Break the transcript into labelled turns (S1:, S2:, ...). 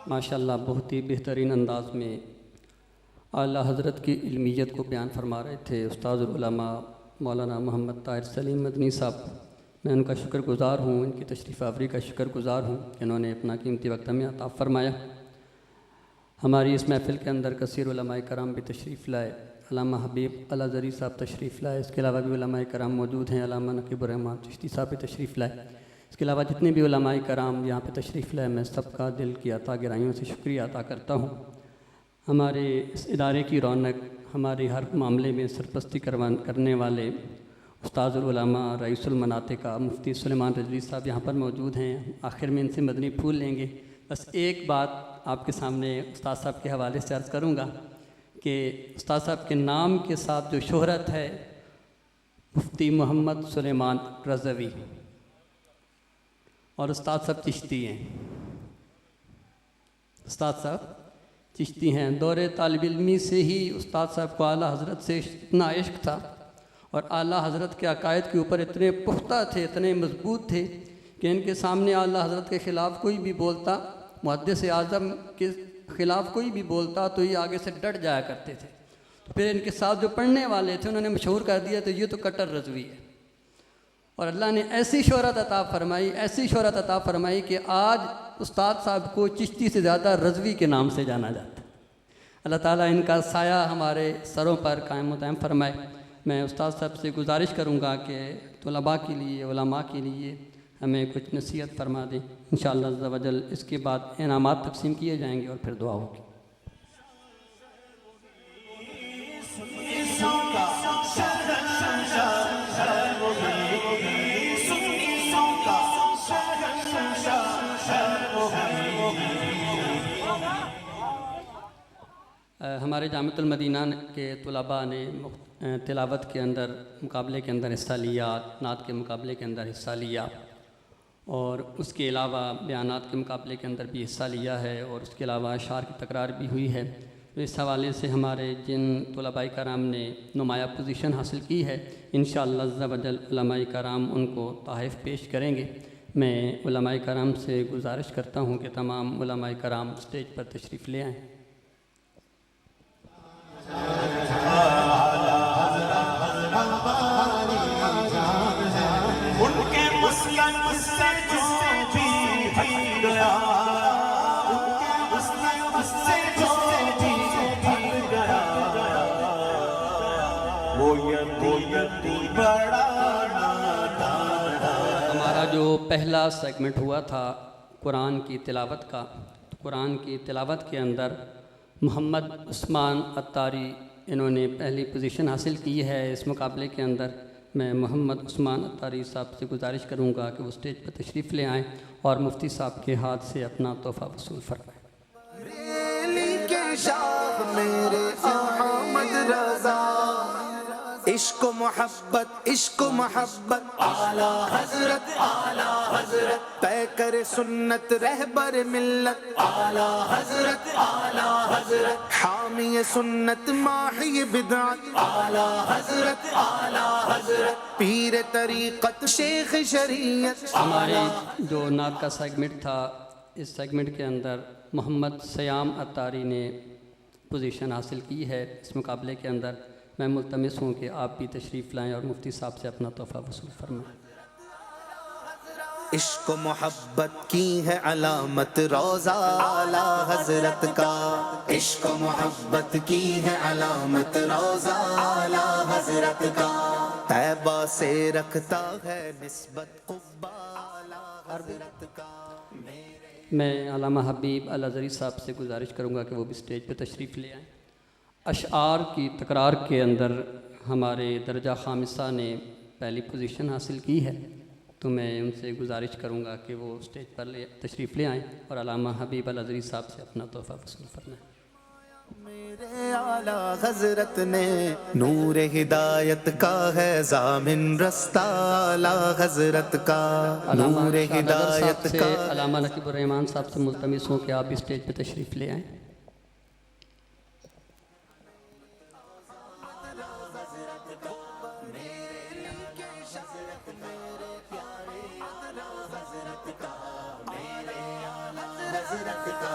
S1: ماشاءاللہ بہت ہی بہترین انداز میں اعلیٰ حضرت کی علمیت کو بیان فرما رہے تھے استاذ العلماء مولانا محمد طاہر سلیم مدنی صاحب۔ میں ان کا شکر گزار ہوں، ان کی تشریف آوری کا شکر گزار ہوں کہ انہوں نے اپنا قیمتی وقت ہمیں عطا فرمایا۔ ہماری اس محفل کے اندر کثیر علماء کرام بھی تشریف لائے، علامہ حبیب الازہری صاحب تشریف لائے، اس کے علاوہ بھی علماء کرام موجود ہیں، علامہ نقیب الرحمٰن چشتی صاحب بھی تشریف لائے، اس کے علاوہ جتنے بھی علماء کرام یہاں پہ تشریف لائے، میں سب کا دل کی عطا گرائیوں سے شکریہ ادا کرتا ہوں۔ ہمارے اس ادارے کی رونق، ہمارے ہر معاملے میں سرپرستی کرنے والے استاذ العلماء رئیس المناطق مفتی سلیمان رضوی صاحب یہاں پر موجود ہیں۔ آخر میں ان سے مدنی پھول لیں گے۔ بس ایک بات آپ کے سامنے استاد صاحب کے حوالے سے عرض کروں گا کہ استاد صاحب کے نام کے ساتھ جو شہرت ہے، مفتی محمد سلیمان رضوی، اور استاد صاحب چشتی ہیں۔ استاد صاحب چشتی ہیں۔ دور طالب علمی سے ہی استاد صاحب کو اعلیٰ حضرت سے اتنا عشق تھا اور اعلیٰ حضرت کے عقائد کے اوپر اتنے پختہ تھے، اتنے مضبوط تھے کہ ان کے سامنے اعلیٰ حضرت کے خلاف کوئی بھی بولتا، محدث اعظم کے خلاف کوئی بھی بولتا تو یہ آگے سے ڈٹ جایا کرتے تھے۔ تو پھر ان کے ساتھ جو پڑھنے والے تھے انہوں نے مشہور کر دیا تو یہ تو کٹر رضوی ہے، اور اللہ نے ایسی شہرت عطا فرمائی، ایسی شہرت عطا فرمائی کہ آج استاد صاحب کو چشتی سے زیادہ رضوی کے نام سے جانا جاتا ہے۔ اللہ تعالیٰ ان کا سایہ ہمارے سروں پر قائم و دائم فرمائے۔ میں استاد صاحب سے گزارش کروں گا کہ طلباء کے لیے، علماء کے لیے ہمیں کچھ نصیحت فرما دیں۔ انشاءاللہ عز و جل اس کے بعد انعامات تقسیم کیے جائیں گے اور پھر دعا ہوگی۔ ہمارے جامعۃ المدینہ کے طلباء نے تلاوت کے اندر مقابلے کے اندر حصہ لیا، نعت کے مقابلے کے اندر حصہ لیا، اور اس کے علاوہ بیانات کے مقابلے کے اندر بھی حصہ لیا ہے، اور اس کے علاوہ اشعار کی تکرار بھی ہوئی ہے۔ تو اس حوالے سے ہمارے جن طلباء کرام نے نمایاں پوزیشن حاصل کی ہے، انشاءاللہ عز و جل علماء کرام ان کو تحائف پیش کریں گے۔ میں علماء کرام سے گزارش کرتا ہوں کہ تمام علماء کرام اسٹیج پر تشریف لے آئیں۔ ہمارا جو پہلا سیگمنٹ ہوا تھا قرآن کی تلاوت کا، قرآن کی تلاوت کے اندر محمد عثمان عطاری انہوں نے پہلی پوزیشن حاصل کی ہے اس مقابلے کے اندر۔ میں محمد عثمان عطاری صاحب سے گزارش کروں گا کہ وہ اسٹیج پر تشریف لے آئیں اور مفتی صاحب کے ہاتھ سے اپنا تحفہ وصول فرمائیں۔
S2: عشق و محبت اعلیٰ حضرت طے کرے سنت رہبر ملت اعلیٰ حضرت حامی سنت ماحی بدعت اعلیٰ حضرت پیر طریقت شیخ شریعت۔
S1: ہمارے جو نعت کا سیگمنٹ تھا، اس سیگمنٹ کے اندر محمد سیام عطاری نے پوزیشن حاصل کی ہے اس مقابلے کے اندر۔ میں ملتمس ہوں کہ آپ بھی تشریف لائیں اور مفتی صاحب سے اپنا تحفہ وصول فرمائیں۔
S2: عشق و محبت کی ہے علامت روضہ اعلیٰ حضرت کا، عشق و محبت کی ہے علامت روضہ اعلیٰ حضرت کا، طیبہ سے رکھتا ہے نسبت قبہ اعلیٰ حضرت کا۔
S1: میں علامہ حبیب الازہری صاحب سے گزارش کروں گا کہ وہ بھی اسٹیج پہ تشریف لے آئیں۔ اشعار کی تکرار کے اندر ہمارے درجہ خامسہ نے پہلی پوزیشن حاصل کی ہے، تو میں ان سے گزارش کروں گا کہ وہ اسٹیج پر تشریف لے آئیں اور علامہ حبیب الازہری صاحب سے اپنا تحفہ وصول فرمائیں۔
S2: میرے اعلیٰ حضرت نے نور ہدایت کا ہے ضامن رستہ اعلیٰ حضرت کا، نور ہدایت کا۔
S1: علامہ نقیب الرحمٰن صاحب سے ملتمس ہوں کہ آپ بھی اسٹیج پہ تشریف لے آئیں۔
S2: حضرت کا